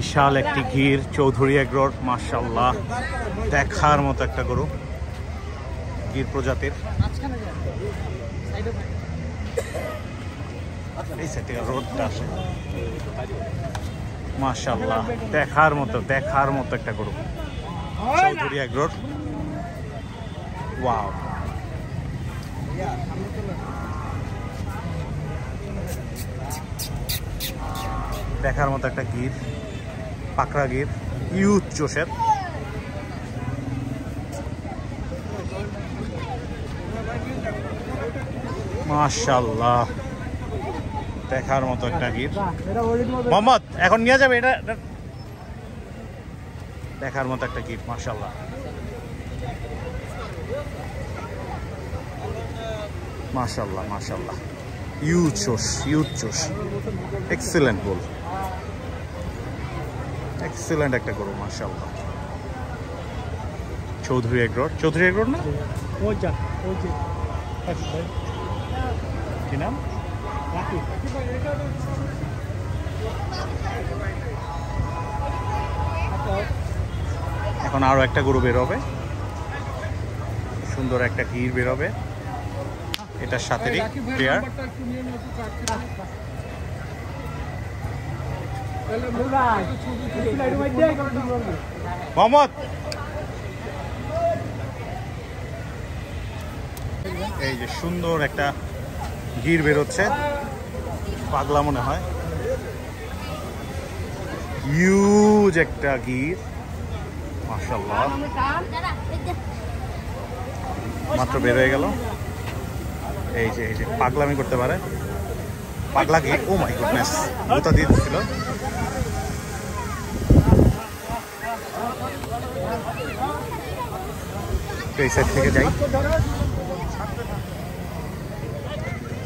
বিশাল একটি গির চৌধুরী এগ্রোর, মাশাআল্লাহ দেখার মতো একটা গরু, গির প্রজাতির। এই সাইডে রোডটা আসে, মাশাআল্লাহ দেখার মতো একটা গরু, চৌধুরী এগ্রোর। ওয়াও, দেখার মতো একটা গির, পাকড়া গির, ইউজ জোশের। মাশাআল্লাহ দেখার মতো একটা গির। মোহাম্মদ এখন নিয়ে যাবে এটা, দেখার মতো একটা গির, মাশাআল্লাহ। মাশাআল্লাহ মাশাআল্লাহ, ইউজ জোশ, এক্সিলেন্ট বল, এক্সিলেন্ট একটা গরু, মাশাআল্লাহ। চৌধুরী এগ্রোর না, কি নাম? এখন আরো একটা গরু বেরোবে, সুন্দর একটা গির বেরোবে, এটার সাথেরই প্লেয়ার। মোহাম্মদ, এই যে সুন্দর একটা গির বেরোচ্ছে, পাগলা মনে হয়, হিউজ একটা গির, মাশাআল্লাহ। মাত্র বের হয়ে গেল। এই যে পাগলামি করতে পারে, পাগলা গির। ও মাই গুডনেস, জুতা দিয়ে দিচ্ছিল। এই সাইড থেকে যাই,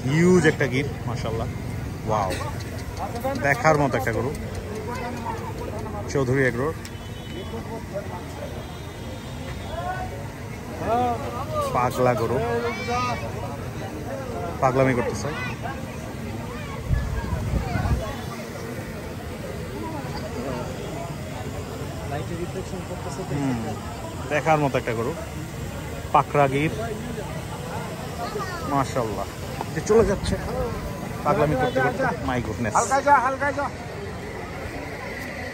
হিউজ একটা গির, মাশাআল্লাহ। ওয়াও, দেখার মতো একটা গরু, চৌধুরী এগ্রোর। পাগলা গরু, পাগলামি করতেছে। দেখার মতো একটা গরু, পাকড়া গির, মাশাআল্লাহ। চলে যাচ্ছে পাগলামি করতে করতে, মাই গুডনেস।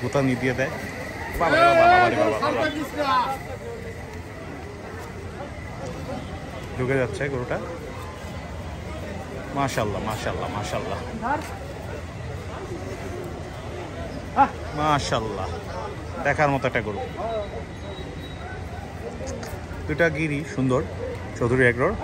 গুতা নিয়ে দেয়, ঢুকে যাচ্ছে গরুটা, মাশাআল্লাহ মাশাআল্লাহ মাশাআল্লাহ মাশাআল্লাহ, দেখার মতো একটা গরু। দুটা গিরি সুন্দর, চৌধুরী এগ্রোর।